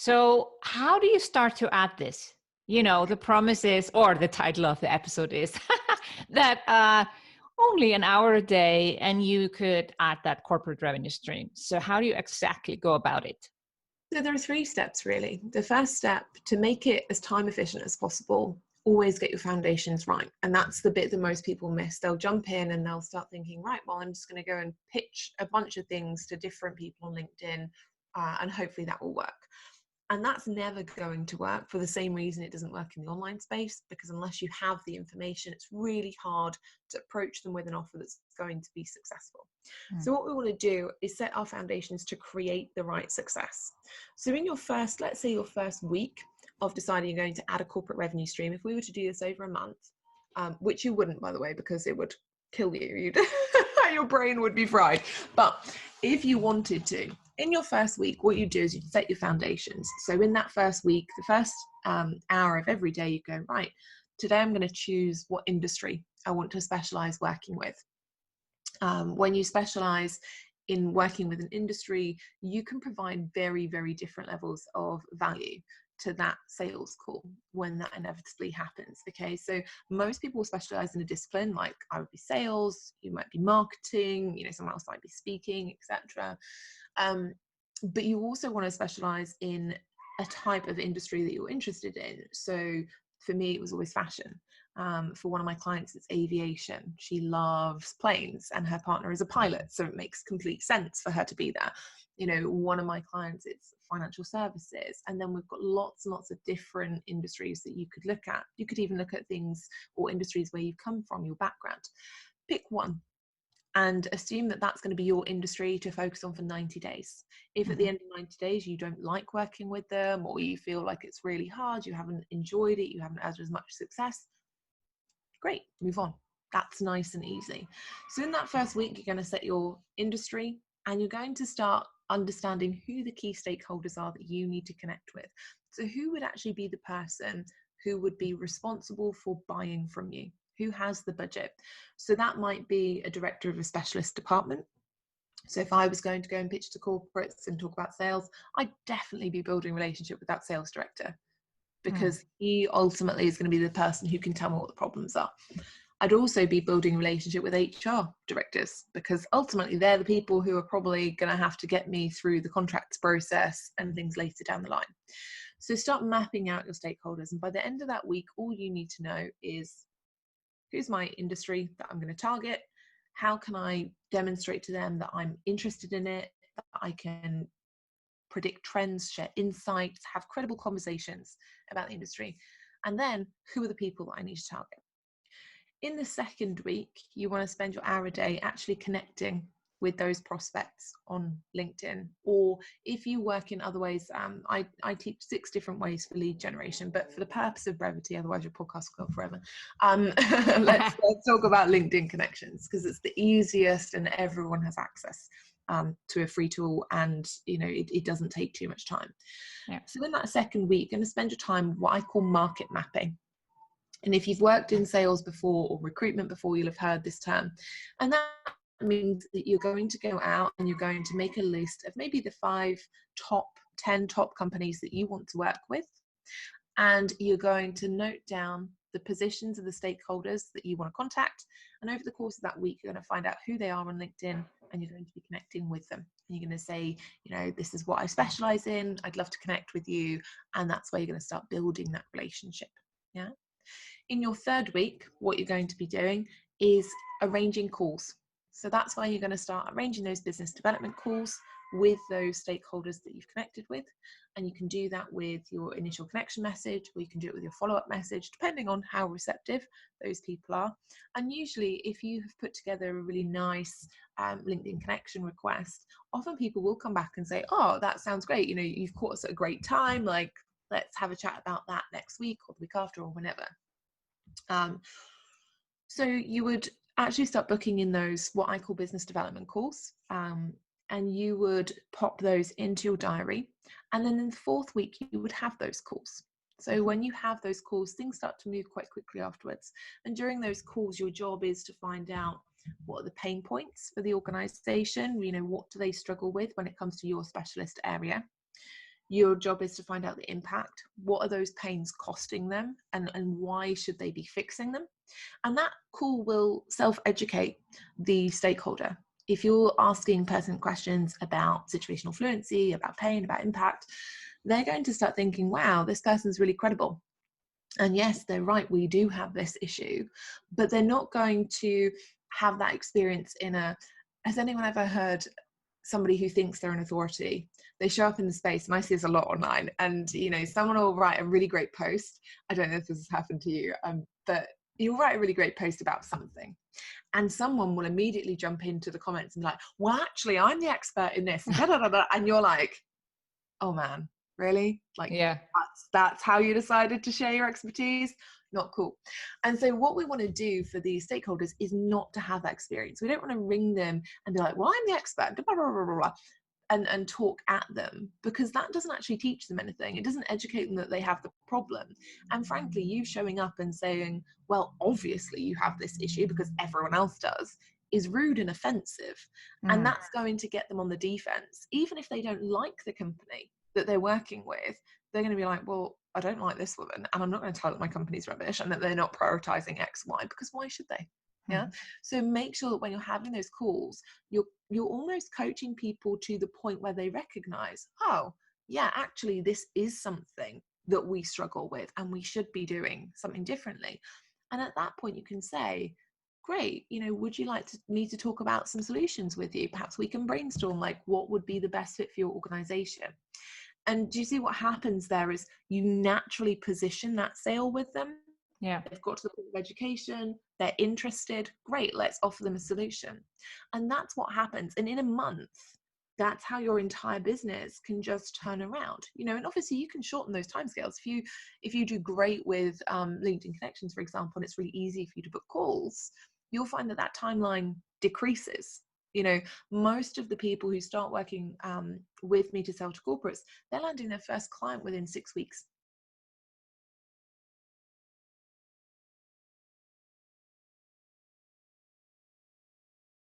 So how do you start to add this? You know, the promise is, or the title of the episode is that only an hour a day and you could add that corporate revenue stream. So how do you exactly go about it? So there are 3 steps really. The first step, to make it as time efficient as possible, always get your foundations right. And that's the bit that most people miss. They'll jump in and they'll start thinking, right, well, I'm just going to go and pitch a bunch of things to different people on LinkedIn and hopefully that will work. And that's never going to work, for the same reason it doesn't work in the online space, because unless you have the information, it's really hard to approach them with an offer that's going to be successful. So what we want to do is set our foundations to create the right success. So in your first, let's say your first week of deciding you're going to add a corporate revenue stream, if we were to do this over a month, which you wouldn't, by the way, because it would kill you. Your brain would be fried. But if you wanted to, in your first week, what you do is you set your foundations. So in that first week, the first hour of every day, you go, right, today I'm going to choose what industry I want to specialize working with. When you specialize in working with an industry, you can provide very, very different levels of value to that sales call when that inevitably happens. Okay, so most people will specialize in a discipline, like I would be sales, you might be marketing, you know, someone else might be speaking, etc. But you also want to specialize in a type of industry that you're interested in. So for me, it was always fashion. For one of my clients, it's aviation. She loves planes and her partner is a pilot, so it makes complete sense for her to be there. You know, one of my clients, it's financial services. And then we've got lots and lots of different industries that you could look at. You could even look at things or industries where you've come from, your background. Pick one and assume that that's going to be your industry to focus on for 90 days. If at the end of 90 days you don't like working with them, or you feel like it's really hard, you haven't enjoyed it, you haven't had as much success, great, move on. That's nice and easy. So in that first week, you're going to set your industry and you're going to start understanding who the key stakeholders are that you need to connect with. So who would actually be the person who would be responsible for buying from you? Who has the budget? So that might be a director of a specialist department. So if I was going to go and pitch to corporates and talk about sales, I'd definitely be building a relationship with that sales director, because he ultimately is going to be the person who can tell me what the problems are. I'd also be building a relationship with HR directors, because ultimately they're the people who are probably going to have to get me through the contracts process and things later down the line. So start mapping out your stakeholders. And by the end of that week, all you need to know is, who's my industry that I'm going to target? How can I demonstrate to them that I'm interested in it, that I can predict trends, share insights, have credible conversations about the industry? And then who are the people that I need to target? In the second week, you want to spend your hour a day actually connecting with those prospects on LinkedIn, or if you work in other ways, I teach 6 different ways for lead generation, but for the purpose of brevity, otherwise your podcast will go forever. Let's talk about LinkedIn connections, because it's the easiest and everyone has access to a free tool, and you know it doesn't take too much time. So in that second week, you're going to spend your time what I call market mapping. And if you've worked in sales before or recruitment before, you'll have heard this term. And that means that you're going to go out and you're going to make a list of maybe the 10 top companies that you want to work with. And you're going to note down the positions of the stakeholders that you want to contact. And over the course of that week, you're going to find out who they are on LinkedIn, and you're going to be connecting with them. And you're going to say, you know, this is what I specialize in. I'd love to connect with you. And that's where you're going to start building that relationship. Yeah. In your third week, what you're going to be doing is arranging calls. So that's why you're going to start arranging those business development calls with those stakeholders that you've connected with. And you can do that with your initial connection message, or you can do it with your follow-up message, depending on how receptive those people are. And usually if you have put together a really nice LinkedIn connection request, often people will come back and say, oh, that sounds great. You know, you've caught us at a great time. Like, let's have a chat about that next week or the week after or whenever. So you would actually start booking in those, what I call business development calls, and you would pop those into your diary. And then in the fourth week, you would have those calls. So when you have those calls, things start to move quite quickly afterwards. And during those calls, your job is to find out what are the pain points for the organization. You know, what do they struggle with when it comes to your specialist area? Your job is to find out the impact. What are those pains costing them, and why should they be fixing them? And that call will self-educate the stakeholder. If you're asking pertinent questions about situational fluency, about pain, about impact, they're going to start thinking, wow, this person's really credible. And yes, they're right, we do have this issue, but they're not going to have that experience in a, has anyone ever heard somebody who thinks they're an authority? They show up in the space, and I see this a lot online, and someone will write a really great post. I don't know if this has happened to you, but you'll write a really great post about something, and someone will immediately jump into the comments and be like, well, actually, I'm the expert in this, and you're like, oh man, really? Like, Yeah. that's how you decided to share your expertise? Not cool. And so what we want to do for these stakeholders is not to have that experience. We don't want to ring them and be like, well, I'm the expert, blah, blah, blah, blah, blah, and talk at them, because that doesn't actually teach them anything. It doesn't educate them that they have the problem. And frankly, you showing up and saying, well, obviously you have this issue because everyone else does, is rude and offensive. And that's going to get them on the defense. Even if they don't like the company that they're working with, they're going to be like, well, I don't like this woman, and I'm not going to tell that my company's rubbish and that they're not prioritizing X, Y, because why should they? Yeah. So make sure that when you're having those calls, you're almost coaching people to the point where they recognize, oh yeah, actually this is something that we struggle with and we should be doing something differently. And at that point you can say, great, would you like me to talk about some solutions with you? Perhaps we can brainstorm like what would be the best fit for your organization. And do you see what happens there is you naturally position that sale with them. Yeah. They've got to the point of education, they're interested, great, let's offer them a solution. And that's what happens. And in a month, that's how your entire business can just turn around. And obviously you can shorten those timescales. If you do great with LinkedIn connections, for example, and it's really easy for you to book calls, you'll find that timeline decreases. Most of the people who start working with me to sell to corporates, they're landing their first client within 6 weeks.